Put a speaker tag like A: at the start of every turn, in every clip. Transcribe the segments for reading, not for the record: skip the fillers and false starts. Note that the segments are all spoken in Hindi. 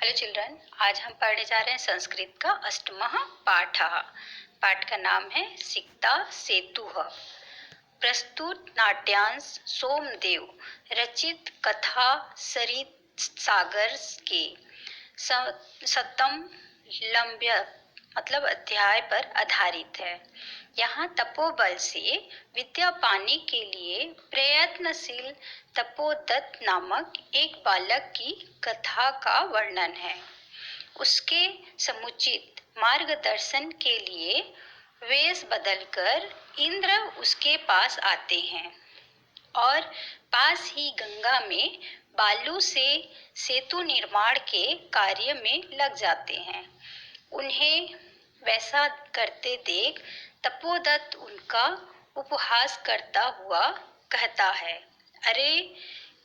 A: हेलो चिल्ड्रन, आज हम पढ़ने जा रहे हैं संस्कृत का अष्टमः पाठः। पाठ का नाम है सिक्ता सेतुः। प्रस्तुत नाट्यांश सोमदेव रचित कथा सरित सागर के सतम लंब्य मतलब अध्याय पर आधारित है। यहाँ तपोबल से विद्या पाने के लिए प्रयत्नशील तपोदत्त नामक एक बालक की कथा का वर्णन है। उसके समुचित मार्गदर्शन के लिए वेश बदलकर इंद्र उसके पास आते हैं और पास ही गंगा में बालू से सेतु निर्माण के कार्य में लग जाते हैं। उन्हें वैसा करते देख तपोदत्त उनका उपहास करता हुआ कहता है, अरे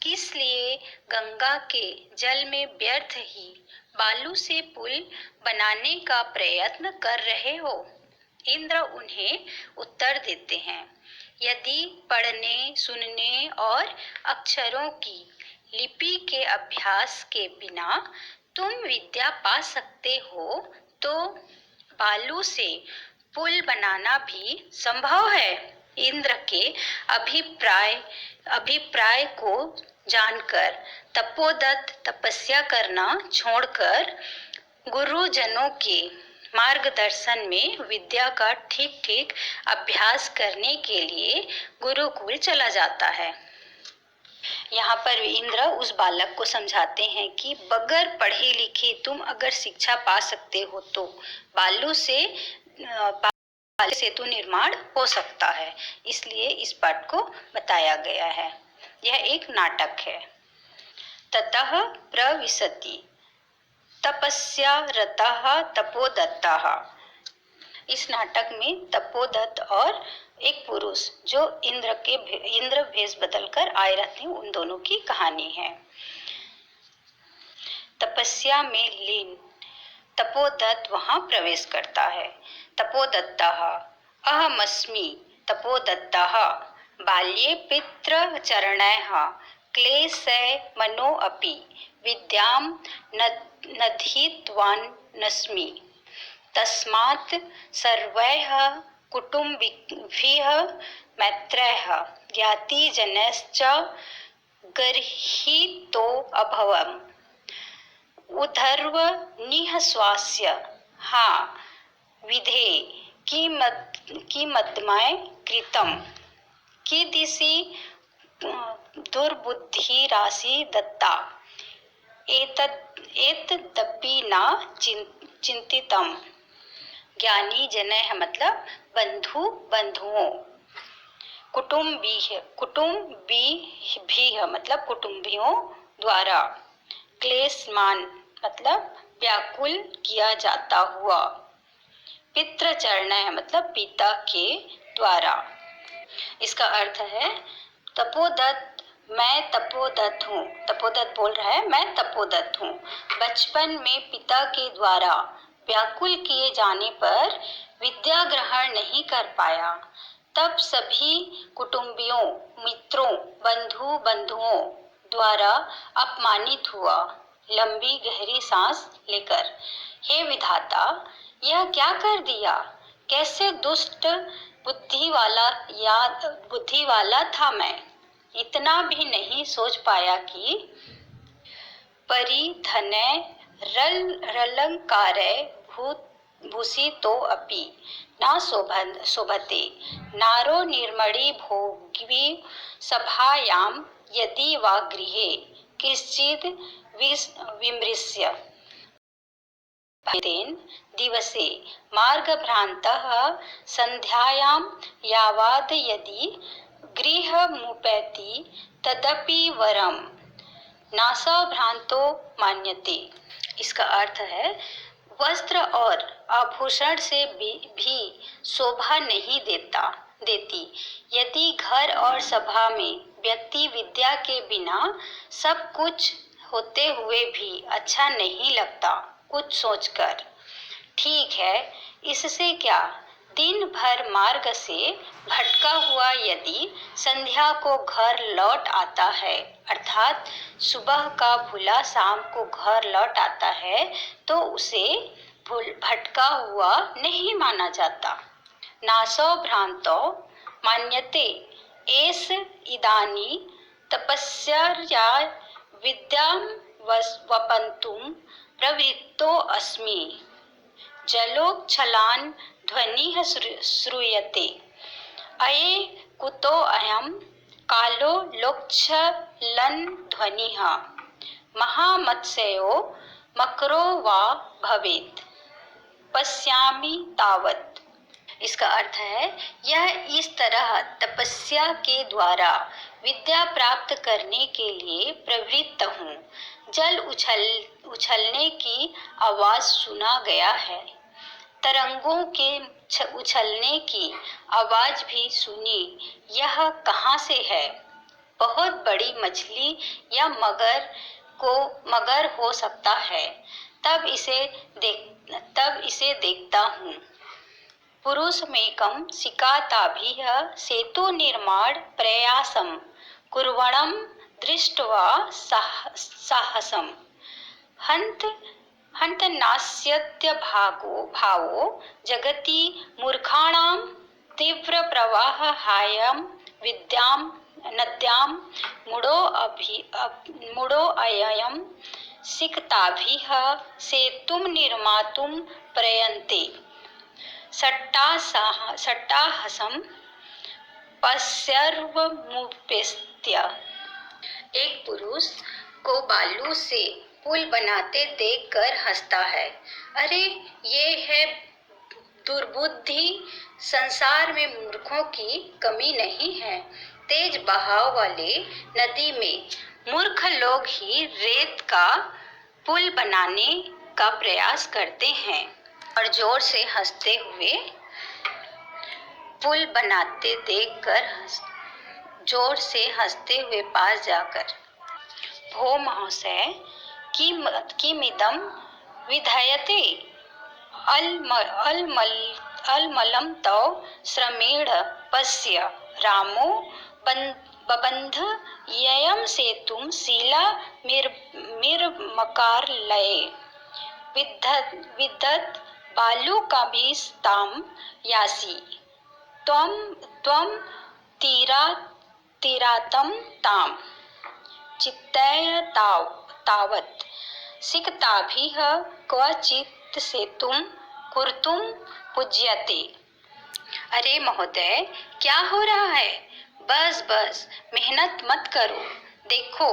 A: किस लिए गंगा के जल में व्यर्थ ही बालू से पुल बनाने का प्रयत्न कर रहे हो? इंद्र उन्हें उत्तर देते हैं, यदि पढ़ने सुनने और अक्षरों की लिपि के अभ्यास के बिना तुम विद्या पा सकते हो तो बालू से पुल बनाना भी संभव है। इंद्र के अभिप्राय को जानकर तपोदत्त तपस्या करना छोड़कर गुरुजनों के मार्गदर्शन में विद्या का ठीक ठीक अभ्यास करने के लिए गुरुकुल चला जाता है। यहाँ पर इंद्र उस बालक को समझाते हैं कि बगैर पढ़े लिखे तुम अगर शिक्षा पा सकते हो तो बालू से सेतु निर्माण हो सकता है, इसलिए इस पाठ को बताया गया है। यह एक नाटक है। ततः प्रविशति तपस्या रतः तपोदत्तः। इस नाटक में तपोदत्त और एक पुरुष जो इंद्र भेष बदलकर आए रहते हैं, उन दोनों की कहानी है। तपस्या में लीन तपोदत्त वहां प्रवेश करता है। तपोदत्तः अहमस्मि तपोदत्तः बाल्ये पितृचरणैः क्लेशै मनो अपि विद्यां नधितवानस्मि तस्मात् सर्वैः कुटुम्बिभिः मैत्रैः ज्ञातिजनैश्च गर्हितो अभवम्। उद्धर्व निःश्वास्य हा विधे किमद्मय कृतं कीदृशी दुर्बुद्धिरासि दत्ता एतदपि न चिंतितम्। ज्ञानी जनैः मतलब बंधुओं, कुटुम्बिभिः मतलब कुटुंबियों द्वारा, क्लेशमान मतलब व्याकुल किया जाता हुआ, पितृचरणैः मतलब पिता के द्वारा। इसका अर्थ है तपोदत्त, मैं तपोदत्त हूँ। तपोदत्त बोल रहा है, मैं तपोदत्त हूँ। बचपन में पिता के द्वारा व्याकुल किए जाने पर विद्या ग्रहण नहीं कर पाया, तब सभी कुटुंबियों, मित्रों, बंधुओं द्वारा अपमानित हुआ, लंबी गहरी सांस लेकर, हे विधाता, यह क्या कर दिया? कैसे दुष्ट बुद्धि वाला था मैं। इतना भी नहीं सोच पाया कि परिधने रलंकारे भूषितो अपि न शोभते नारो निर्मणी भोगी सभायां यदि वा गृहे किंचित् विमृश्य तेन दिवसे मार्गभ्रान्तः संध्यायां यावद् यदि गृहमुपैति तदपि वरम नासाभ्रांतो मान्यते। इसका अर्थ है वस्त्र और आभूषण से भी शोभा नहीं देती। यदि घर और सभा में व्यक्ति विद्या के बिना सब कुछ होते हुए भी अच्छा नहीं लगता, कुछ सोचकर, ठीक है इससे क्या, दिन भर मार्ग से भटका हुआ यदि संध्या को घर लौट आता है, अर्थात सुबह का भूला शाम को घर लौट आता है, तो उसे भटका हुआ नहीं माना जाता। नासो भ्रांतो मान्यते एष इदानी तपस्या विद्यां वपन्तुं प्रवृत्तो अस्मि। जलोच्छलान् ध्वनिः श्रूयते। अये कुतो अयं कालो लोच्छलन् ध्वनिः। महामत्स्यो मकरो वा भवेत् पश्यामि तावत्। इसका अर्थ है, यह इस तरह तपस्या के द्वारा विद्या प्राप्त करने के लिए प्रवृत्त हूँ। जल उछलने की आवाज सुना गया है, तरंगों के उछलने की आवाज भी सुनी। यह कहाँ से है? बहुत बड़ी मछली या मगर हो सकता है, तब इसे देखता हूँ। पुरुषमेकं सिकाताभिः सेतु निर्माण प्रयासं कुर्वणं दृष्ट्वा साहसम् हन्त नास्यत्य भावो जगति मूर्खाणां तीव्र प्रवाहायां विद्यां नद्यां मूढो अयं सिकताभिः सेतुं निर्मातुं प्रयन्ते सट्टाहसं पश्यर्वमुपेत्य। एक पुरुष को बालू से पुल बनाते देखकर हंसता है। अरे, ये है दुर्बुद्धि। संसार में मूर्खों की कमी नहीं है। तेज बहाव वाले नदी में मूर्ख लोग ही रेत का पुल बनाने का प्रयास करते हैं और जोर से हंसते हुए पुल बनाते देखकर जोर से हंसते हुए पास जाकर, भो महाशय किमिदं विधीयते अलमलं तव श्रमेण पश्य रामो बबन्ध ययं सेतुं शिला मिर्मकारलये विदत् बालूकाभिस्तां यासि त्वं तीरातं तां चित्तय तावत् सिकताभिः क्वचित् सेतुं कर्तुं पूज्यते। अरे महोदय, क्या हो रहा है? बस मेहनत मत करो। देखो,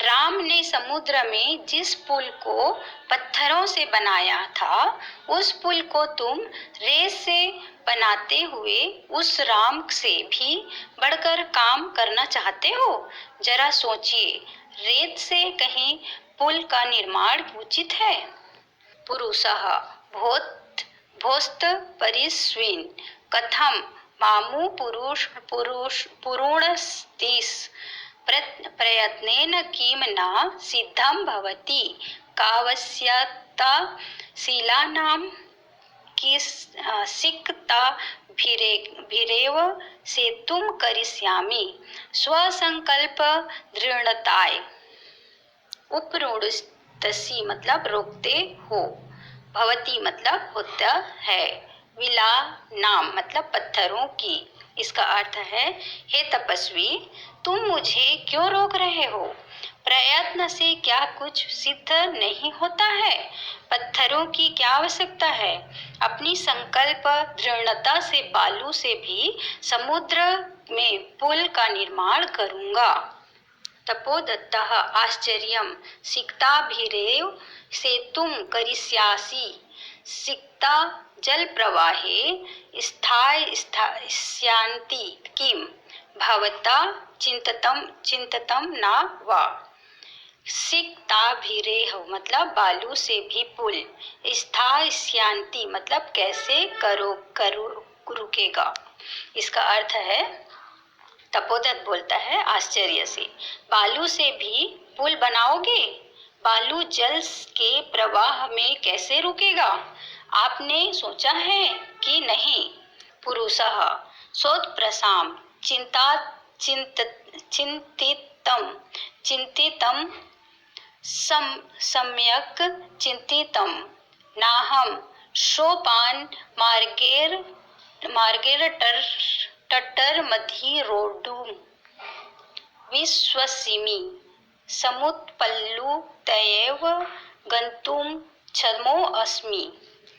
A: राम ने समुद्र में जिस पुल को पत्थरों से बनाया था, उस पुल को तुम रेत से बनाते हुए उस राम से भी बढ़कर काम करना चाहते हो? जरा सोचिए, रेत से कहीं पुल का निर्माण उचित है? पुरुषः भोस्त परिस्विन् कथं मामु पुरुणस्तिस् प्रयत्नेन किं न सिद्धं भवति। कावस्यता शीलानां सिक्ताभिरेव सेतुं करिष्यामि स्वसंकल्प दृढ़ताय। उपरूढस्तसी मतलब रोकते हो, भवती मतलब होता है, विला नाम मतलब पत्थरों की। इसका अर्थ है, हे तपस्वी, तुम मुझे क्यों रोक रहे हो? प्रयत्न से क्या कुछ सिद्ध नहीं होता है? पत्थरों की क्या आवश्यकता है? अपनी संकल्प दृढ़ता से बालू से भी समुद्र में पुल का निर्माण करूंगा। तपोदत्तः आश्चर्यं सिक्ताभिरेव सेतुं करिष्यासि। सिक्ता जल प्रवाहे स्थास्यन्ति किं भवता चिंततं न वा। सिक्ताभिरेह मतलब बालू से भी पुल, स्थास्यन्ति मतलब कैसे रुकेगा। इसका अर्थ है, तपोदत्त बोलता है आश्चर्य से, बालू से भी पुल बनाओगे? बालू जल के प्रवाह में कैसे रुकेगा? आपने सोचा है कि नहीं? पुरुषः सोत्प्रसां चिन्तितं सम्यक् चिन्तितं नाहं सोपान मार्गेरटर्मधिरोढुं विश्वसिमि समुत्पल्लुतयैव गन्तुं क्षमो अस्मि।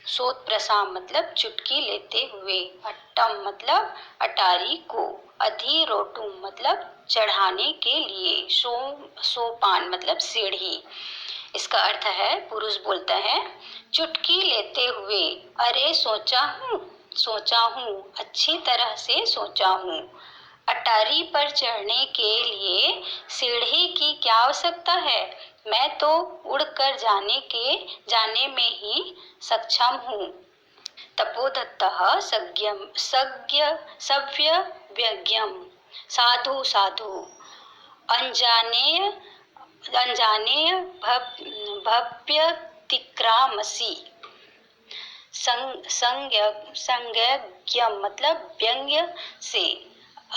A: सोत प्रसाम मतलब चुटकी लेते हुए, अट्टम मतलब अटारी को, अधिरोटुम मतलब चढ़ाने के लिए, सोपान मतलब सीढ़ी। इसका अर्थ है, पुरुष बोलता है, चुटकी लेते हुए, अरे सोचा हूँ, अच्छी तरह से सोचा हूँ। अटारी पर चढ़ने के लिए सीढ़ी की क्या आवश्यकता है? मैं तो उड़कर जाने में ही सक्षम हूँ। तपोदत्तः सव्यव्यज्ञम् साधु अञ्जानेय भव्यतिक्रामसि। संज्ञयम मतलब व्यंग्य से,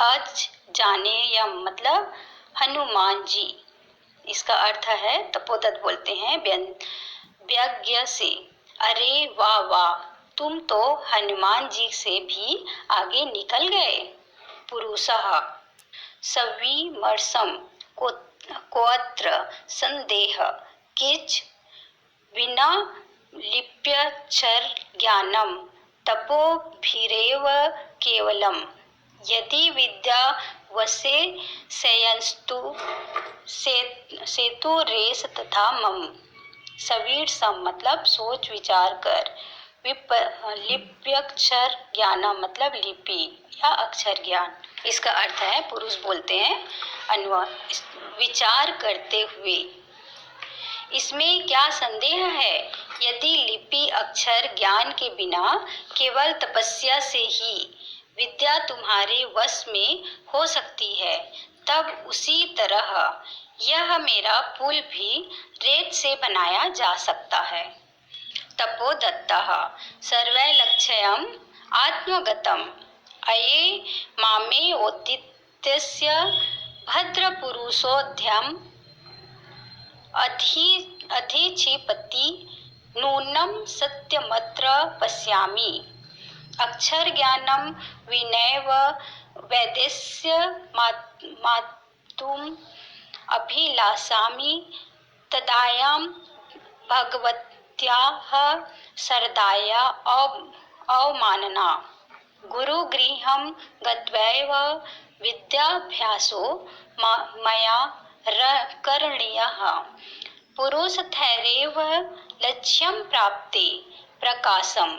A: अजानेयम मतलब हनुमान जी। इसका अर्थ है, तपोदत्त बोलते हैं व्यज्ञ से, अरे वाह वाह, तुम तो हनुमान जी से भी आगे निकल गए। पुरुषः सविमर्शं कोऽत्र संदेह किच विना लिप्यक्षर ज्ञानम तपोभिरेव केवलम यदि विद्या वसे संयस्तु सेतु रेस तथा मम। सवीर सम मतलब सोच विचार कर, लिप्यक्षर ज्ञानम मतलब लिपि या अक्षर ज्ञान। इसका अर्थ है, पुरुष बोलते हैं, विचार करते हुए, इसमें क्या संदेह है? यदि लिपि अक्षर ज्ञान के बिना केवल तपस्या से ही विद्या तुम्हारे वश में हो सकती है, तब उसी तरह यह मेरा पुल भी रेत से बनाया जा सकता है। तपोदत्तः सर्वैलक्ष्यम् आत्मगतम् अये मामे ओदित्यस्य भद्रपुरुषोऽध्यम् अधिक्षिपति नूनं सत्यमत्र पश्यामि। अक्षर ज्ञानम विनैव वैदेस्य मातुम अभिलाषामि तदायां भगवत्याः शरदाया अवमानना। गुरुगृहं गत्वैव विद्याभ्यासो मया करणीयः। पुरुषथैरेव लक्ष्यं प्राप्ते प्रकाशम।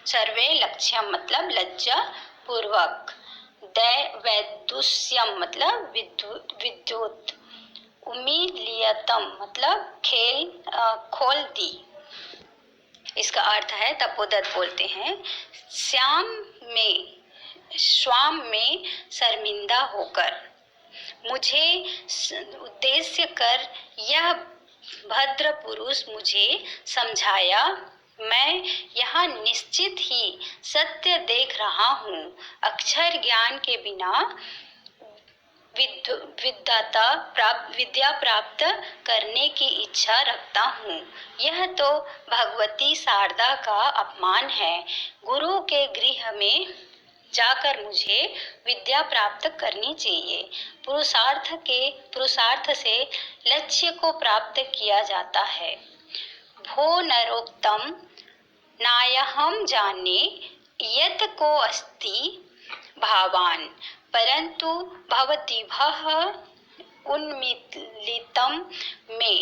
A: सर्वे लक्ष्यम मतलब लज्जा पूर्वक, वैदुष्यम मतलब विद्युत, उमीलियतम मतलब खोल दी। इसका अर्थ है, तपोदत्त बोलते हैं, स्वाम में शर्मिंदा होकर मुझे उद्देश्य कर यह भद्र पुरुष मुझे समझाया। मैं यहाँ निश्चित ही सत्य देख रहा हूँ। अक्षर ज्ञान के बिना विद्या प्राप्त करने की इच्छा रखता हूँ। यह तो भगवती शारदा का अपमान है। गुरु के गृह में जाकर मुझे विद्या प्राप्त करनी चाहिए। पुरुषार्थ से लक्ष्य को प्राप्त किया जाता है। भो नरोक्तम नायहम जाने यत को अस्ति भावान परंतु भवद्भिः उन्मीलितं मे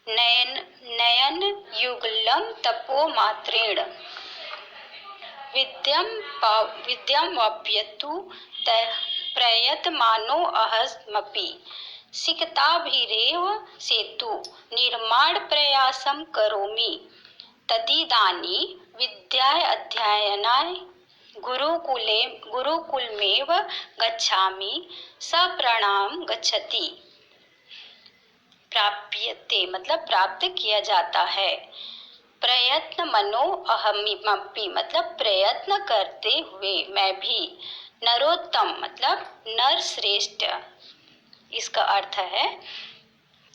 A: नयन युगलं तपो मात्रेण विद्यां वाप्यतु प्रयतमानो अहमपि सिकताभिरेव सेतु निर्माण प्रयासं करोमि। तदिदानीं विद्याय अध्ययनाय गुरुकुलमेव गच्छामि। सप्रणाम गच्छति प्राप्यते मतलब प्राप्त किया जाता है। प्रयत्न मनो अहमिमपि मतलब प्रयत्न करते हुए मैं भी। नरोत्तम मतलब नर श्रेष्ठ। इसका अर्थ है,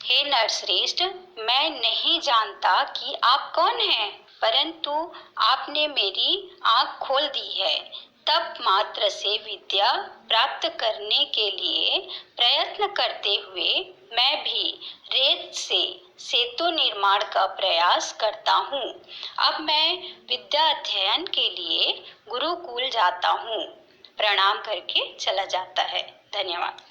A: हे नरश्रेष्ठ, मैं नहीं जानता कि आप कौन हैं, परंतु आपने मेरी आँख खोल दी है। तब मात्र से विद्या प्राप्त करने के लिए प्रयत्न करते हुए मैं भी रेत से सेतु निर्माण का प्रयास करता हूँ। अब मैं विद्या अध्ययन के लिए गुरुकुल जाता हूँ। प्रणाम करके चला जाता है। धन्यवाद।